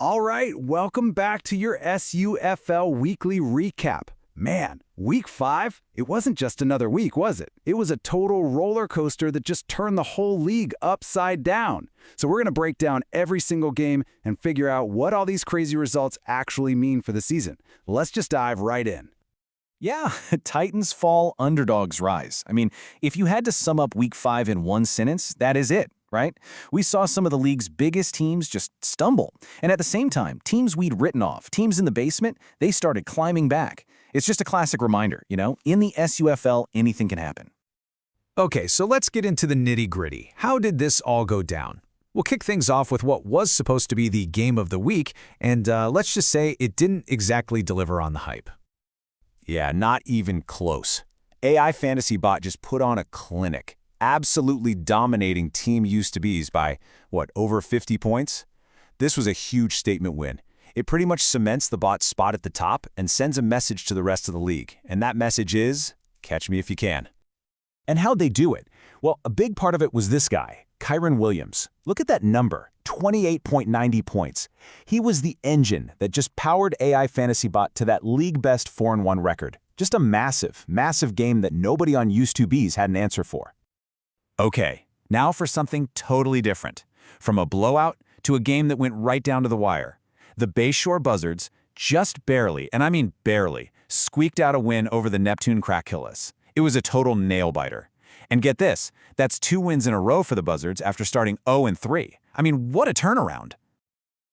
All right, welcome back to your SUFL weekly recap. Man, week 5, it wasn't just another week, was it? It was a total roller coaster that just turned the whole league upside down. So we're going to break down every single game and figure out what all these crazy results actually mean for the season. Let's just dive right in. Yeah, Titans fall, underdogs rise. I mean, if you had to sum up week 5 in one sentence, that is it, right? We saw some of the league's biggest teams just stumble. And at the same time, teams we'd written off, teams in the basement, they started climbing back. It's just a classic reminder, in the SUFL, anything can happen. Okay, so let's get into the nitty-gritty. How did this all go down? We'll kick things off with what was supposed to be the game of the week, and let's just say it didn't exactly deliver on the hype. Yeah, not even close. AI Fantasy Bot just put on a clinic, absolutely dominating Team Used to Be's by, over 50 points? This was a huge statement win. It pretty much cements the bot's spot at the top and sends a message to the rest of the league. And that message is, catch me if you can. And how'd they do it? Well, a big part of it was this guy, Kyron Williams. Look at that number, 28.90 points. He was the engine that just powered AI Fantasy Bot to that league-best 4-1 record. Just a massive, massive game that nobody on Used to Be's had an answer for. Okay, now for something totally different. From a blowout to a game that went right down to the wire. The Bayshore Buzzards just barely, and I mean barely, squeaked out a win over the Neptune Crackillas. It was a total nail-biter. And get this, that's 2 wins in a row for the Buzzards after starting 0-3. I mean, what a turnaround.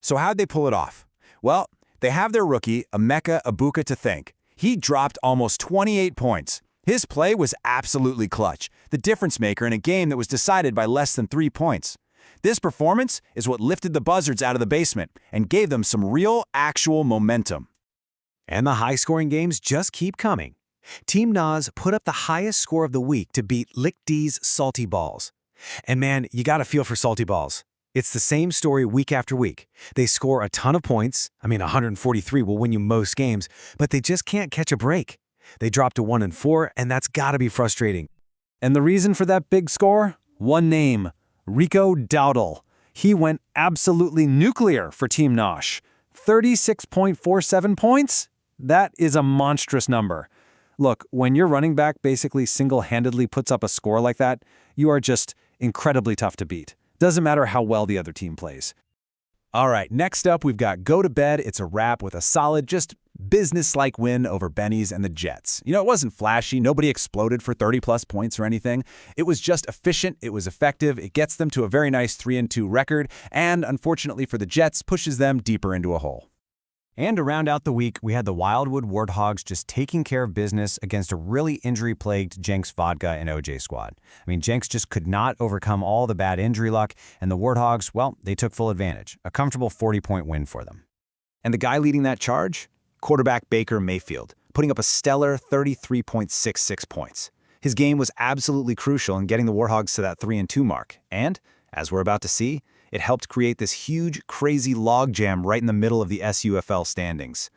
So how'd they pull it off? Well, they have their rookie, Emeka Egbuka, to thank. He dropped almost 28 points. His play was absolutely clutch, the difference maker in a game that was decided by less than 3 points. This performance is what lifted the Buzzards out of the basement and gave them some real, actual momentum. And the high-scoring games just keep coming. Team Nas put up the highest score of the week to beat Lick D's Salty Balls. And man, you gotta feel for Salty Balls. It's the same story week after week. They score a ton of points. 143 will win you most games, but they just can't catch a break. They dropped to 1-4, and that's gotta be frustrating. And the reason for that big score? One name, Rico Dowdle. He went absolutely nuclear for Team Nosh. 36.47 points? That is a monstrous number. Look, when your running back basically single-handedly puts up a score like that, you are just incredibly tough to beat. Doesn't matter how well the other team plays. All right, next up, we've got Go to Bed. It's a wrap with a solid, just business-like win over Benny's and the Jets. It wasn't flashy. Nobody exploded for 30-plus points or anything. It was just efficient. It was effective. It gets them to a very nice 3-2 record, and unfortunately for the Jets, pushes them deeper into a hole. And to round out the week, we had the Wildwood Warthogs just taking care of business against a really injury-plagued Jenks Vodka and OJ squad. Jenks just could not overcome all the bad injury luck, and the Warthogs, well, they took full advantage. A comfortable 40-point win for them. And the guy leading that charge? Quarterback Baker Mayfield, putting up a stellar 33.66 points. His game was absolutely crucial in getting the Warthogs to that 3-2 mark. And, as we're about to see, it helped create this huge, crazy logjam right in the middle of the SUFL standings.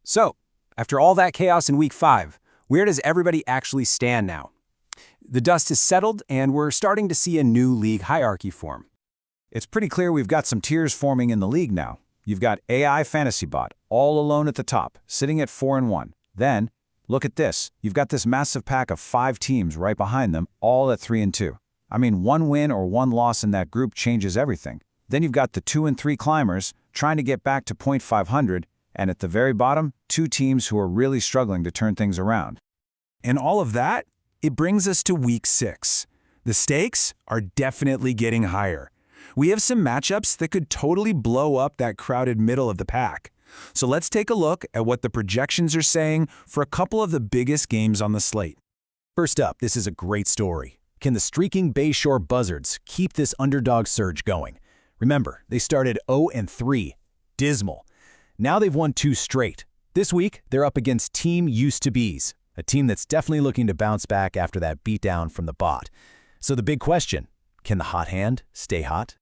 So, after all that chaos in week 5, where does everybody actually stand now? The dust has settled, and we're starting to see a new league hierarchy form. It's pretty clear we've got some tiers forming in the league now. You've got AI Fantasy Bot, all alone at the top, sitting at 4-1. Then, look at this. You've got this massive pack of 5 teams right behind them, all at 3-2. One win or one loss in that group changes everything. Then you've got the 2 and 3 climbers trying to get back to .500, and at the very bottom, 2 teams who are really struggling to turn things around. And all of that, it brings us to week 6. The stakes are definitely getting higher. We have some matchups that could totally blow up that crowded middle of the pack. So let's take a look at what the projections are saying for a couple of the biggest games on the slate. First up, this is a great story. Can the streaking Bayshore Buzzards keep this underdog surge going? Remember, they started 0-3. Dismal. Now they've won 2 straight. This week, they're up against Team Used to Be's, a team that's definitely looking to bounce back after that beatdown from the bot. So the big question, can the hot hand stay hot?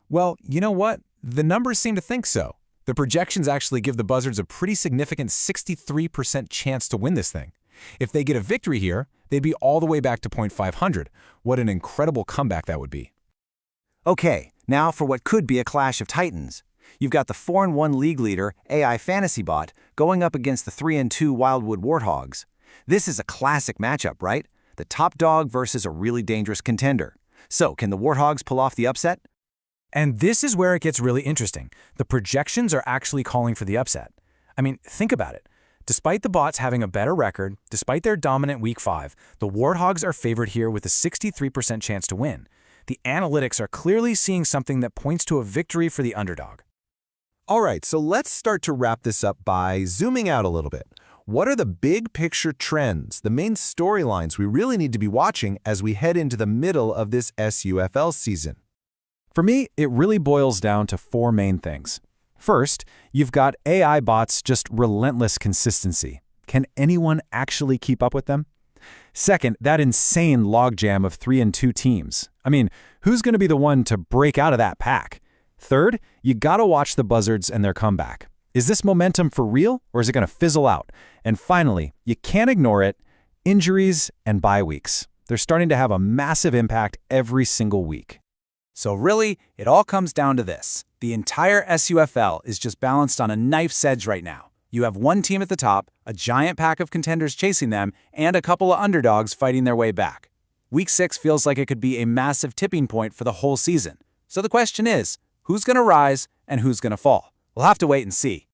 Well, you know what? The numbers seem to think so. The projections actually give the Buzzards a pretty significant 63% chance to win this thing. If they get a victory here, they'd be all the way back to .500. What an incredible comeback that would be. Okay, now for what could be a clash of titans. You've got the 4-1 league leader, AI Fantasy Bot, going up against the 3-2 Wildwood Warthogs. This is a classic matchup, right? The top dog versus a really dangerous contender. So, can the Warthogs pull off the upset? And this is where it gets really interesting. The projections are actually calling for the upset. I mean, think about it. Despite the bots having a better record, despite their dominant Week 5, the Warthogs are favored here with a 63% chance to win. The analytics are clearly seeing something that points to a victory for the underdog. All right, so let's start to wrap this up by zooming out a little bit. What are the big picture trends, the main storylines we really need to be watching as we head into the middle of this SUFL season? For me, it really boils down to 4 main things. First, you've got AI bots' just relentless consistency. Can anyone actually keep up with them? Second, that insane logjam of 3-2 teams. I mean, who's going to be the one to break out of that pack? Third, you gotta watch the Buzzards and their comeback. Is this momentum for real, or is it going to fizzle out? And finally, you can't ignore it, injuries and bye weeks. They're starting to have a massive impact every single week. So really, it all comes down to this. The entire SUFL is just balanced on a knife's edge right now. You have one team at the top, a giant pack of contenders chasing them, and a couple of underdogs fighting their way back. Week 6 feels like it could be a massive tipping point for the whole season. So the question is, who's going to rise and who's going to fall? We'll have to wait and see.